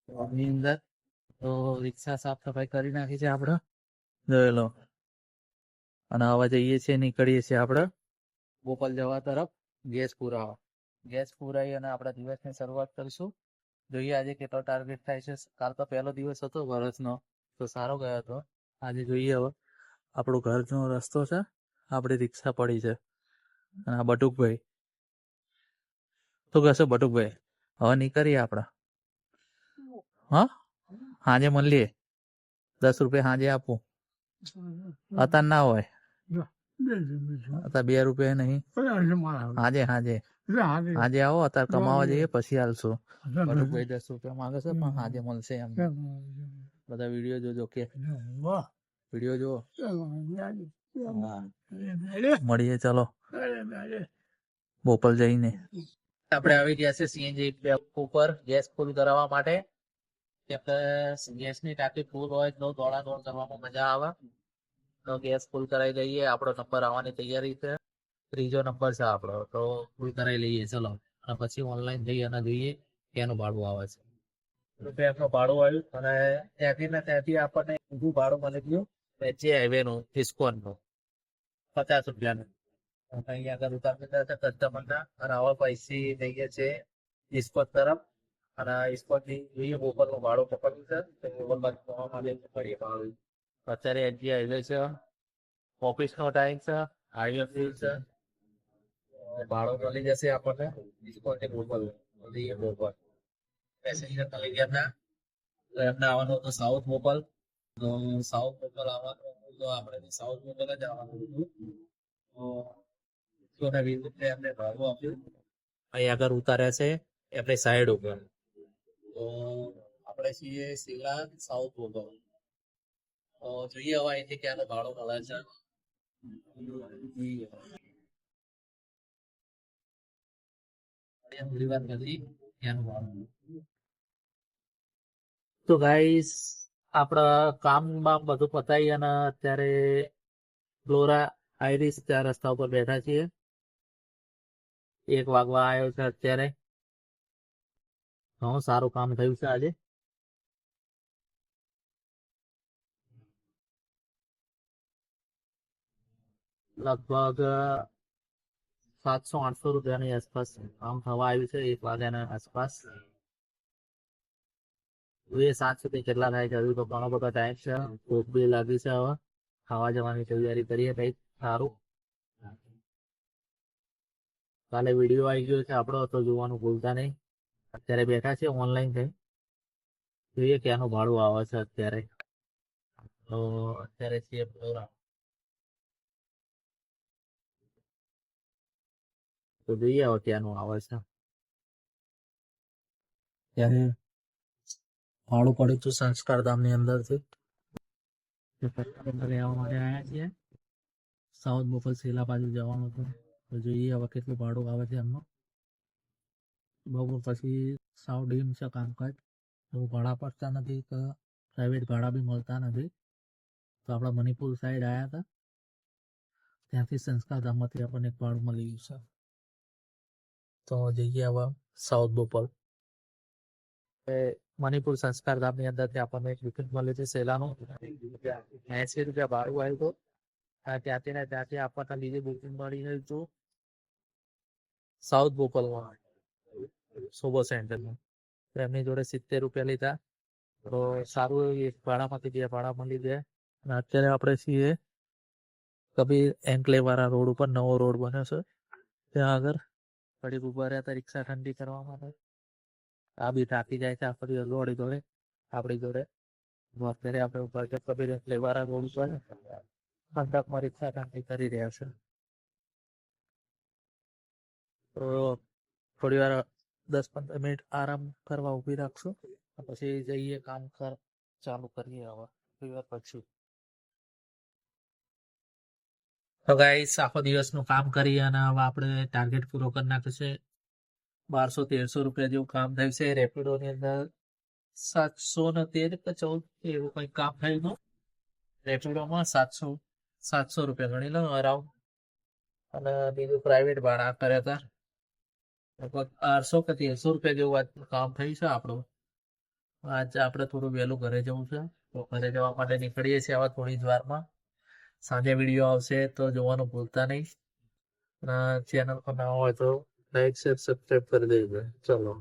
એની અંદર તો રિક્ષા સાફ સફાઈ કરી નાખી છે આપણે, જોઈ લો. અને હવે જઈએ છીએ, નીકળીએ છીએ આપણે બોપલ જવા તરફ ગેસ પુરાવા. ગેસ પુરાવી અને આપણા દિવસની શરૂઆત કરીશું. જોઈએ આજે કેટલો ટાર્ગેટ થાય છે. કાલ તો પહેલો દિવસ હતો વર્ષનો, તો સારો ગયો હતો. આજે જોઈએ હવે. આપણું ઘરનો રસ્તો છે, આપણી રિક્ષા પડી છે. અને આ બટુકભાઈ, શું કહેશો બટુકભાઈ? હવે નીકળીએ આપણે. હા, સાંજે મળીએ. 10 રૂપિયા સાંજે આપું, અત્યારે ના હોય. અત્યારે 2 રૂપિયા નહીં. હાજે હાજે હાજે આવો, અત્યારે કમાવા જઈએ પછી હાલશું. બટુકભાઈ 10 રૂપિયા માંગે છે, પણ હાજે મળશે એમ. બધા વિડીયો જોજો કે વિડીયો જુઓ. મળીએ, ચલો બોપલ જઈને. આપણે આવી ગયા છે સીએનજી ઉપર ગેસ ફૂલ કરાવવા માટે. ગેસની ટાંકી ફૂલ હોય તો દોડાદોડ કરવામાં મજા આવે. તો ગેસ ફૂલ કરાવી લઈએ. આપણો નંબર આવવાની તૈયારી છે. 3જો નંબર છે આપણો, તો ફૂલ કરાવી લઈએ ચલો. અને પછી ઓનલાઈન જઈએ અને જોઈએ ક્યાંનું ભાડું આવે છે. રૂપિયાનું ભાડું આવ્યું અને ત્યાંથી આપણને ઊંધું ભાડું મળી ગયું જે હાઈવે નું ઇસ્કોનનું 50 રૂપિયાનું. અહીંયા આગળ ઉતારી કસ્ટમરના અને હવે પૈસી જઈએ છે ઇસ્કોન તરફ. અને ઇસ્કોન થી જોઈએ બોપલનું ભાડું પકડ્યું છે, તો બોપલ બાજુ જવા માટે કરીએ ભાડું. અત્યારે એનજી હાઈવે છે, ઓફિસનો ટાઈમ છે, હાઈવે ફૂલ છે. ભાડો મળી જશે આપણને ઇસ્કોન થી બોપલ. જઈએ બોપલ. પેસેન્જર મળી ગયા હતા, તો એમને આવવાનું હતું સાઉથ બોપલ. તો સાઉથ બોપલ આવવાનું હતું, તો આપણે સાઉથ બોપલ જ આવવાનું હતું. તો 20 રૂપિયા એમને ભાડું આપ્યું. અહીં આગળ ઉતાર્યા છે એમની સાઈડ ઉપર. તો આપણે છીએ શિલા સાઉથ બોપલ. તો જોઈએ હવે અહીંથી ક્યાંનો ભાડો મળે છે. થોડી વાર પછી ક્યાંનું ભાડું. તો ગાઈસ, આપણા કામ બામ બધું પતાવી અને અત્યારે ફ્લોરા આઈરિસ ત્યાં રસ્તા ઉપર બેઠા છીએ. 1 વાગવા આવ્યો છે અત્યારે. ઘણું સારું કામ થયું છે આજે. લગભગ 700-800 રૂપિયાની આસપાસ કામ થવા આવ્યું છે 1 વાગ્યાના આસપાસ. એ 7 સુધી કેટલા થાય છે, હજુ તો ઘણો બધો ટાઈમ છે. ભૂખ બી લાગી છે, હવે ખાવા જવાની તૈયારી કરીએ કંઈક સારું. કાલે વિડીયો આવી ગયો છે આપણો, તો જોવાનું ભૂલતા નહીં. અત્યારે બેઠા છે ઓનલાઈન થઈ. જોઈએ ક્યાંનું ભાડું આવે છે અત્યારે. તો અત્યારે છીએ ફ્લોરા. તો જોઈએ હવે ક્યાંનું આવે છે. ત્યારે ભાડું પડ્યું હતું સંસ્કાર ધામની અંદરથી. લેવા માટે આવ્યા છીએ. સાઉથ બોપલ શેલા બાજુ જવાનું હતું, તો જોઈએ હવે કેટલું ભાડું આવે છે એમનું. બપોર પછી સાવ ડીમ છે કામકાજ, તો ભાડા પડતા નથી, તો પ્રાઇવેટ ભાડા બી મળતા નથી. તો આપણા મણિપુર સાઈડ આવ્યા હતા, ત્યાંથી સંસ્કાર ધામમાંથી આપણને એક ભાડું મળી ગયું છે. તો જઈએ હવે સાઉથ બોપલ. મણિપુર સંસ્કાર ધામની અંદરથી આપણને એક વિકેટ મળે છે સેલાનું. 80 રૂપિયા ભાડું આવ્યું હતું. ત્યાંથી આપણને બીજી બુકિંગ મળી ગઈ હતું સાઉથ બોપલમાં, સોબો સેન્ટરમાં. તો એમની જોડે 70 રૂપિયા લીધા. તો સારું એક ભાડામાંથી 2 ભાડા મળી જાય. અને અત્યારે આપણે છીએ કબીર એન્કલેવ વાળા રોડ ઉપર. નવો રોડ બન્યો છે ત્યાં આગળ. ઘડીક ઉભા રહ્યા હતા રિક્ષા ઠંડી કરવા માટે. આ બી થાકી જાય છે આખો દિવસ દોડી આપણી જોડે. અત્યારે આપણે ઉભા છે કબીર એન્કલેવ વાળા રોડ ઉપર. ઠંડકમાં રિક્ષા ઠંડી કરી રહ્યા છે. તો થોડી વાર 10-15 મિનિટ આરામ કરવા ઊભી રાખશું, પછી જઈએ કામ ચાલુ કરીએ હવે થોડી વાર પછી. તો ગાઈસ, આખો દિવસનું કામ કરી અને હવે આપણે ટાર્ગેટ પૂરો કરી નાખ્યો છે. 1200-1300 રૂપિયા જેવું કામ થયું છે. રેપિડોની અંદર 713 કે 14 એવું કંઈક કામ થયું હતું. રેપિડોમાં 700 રૂપિયા ગણી લો અરાઉન્ડ. અને બીજું પ્રાઇવેટ ભાડા કર્યા હતા લગભગ 800 કે 1300 રૂપિયા જેવું કામ થયું છે આપણું. આજે આપણે થોડું વહેલું ઘરે જવું છે, તો ઘરે જવા માટે નીકળીએ છીએ આવા થોડી જ વારમાં. સાંજે વિડીયો આવશે તો જોવાનું ભૂલતા નહીં. અને ચેનલ પર ના હોય તો લાઈક શેર સબસ્ક્રાઈબ કરી દેજો. ચલો.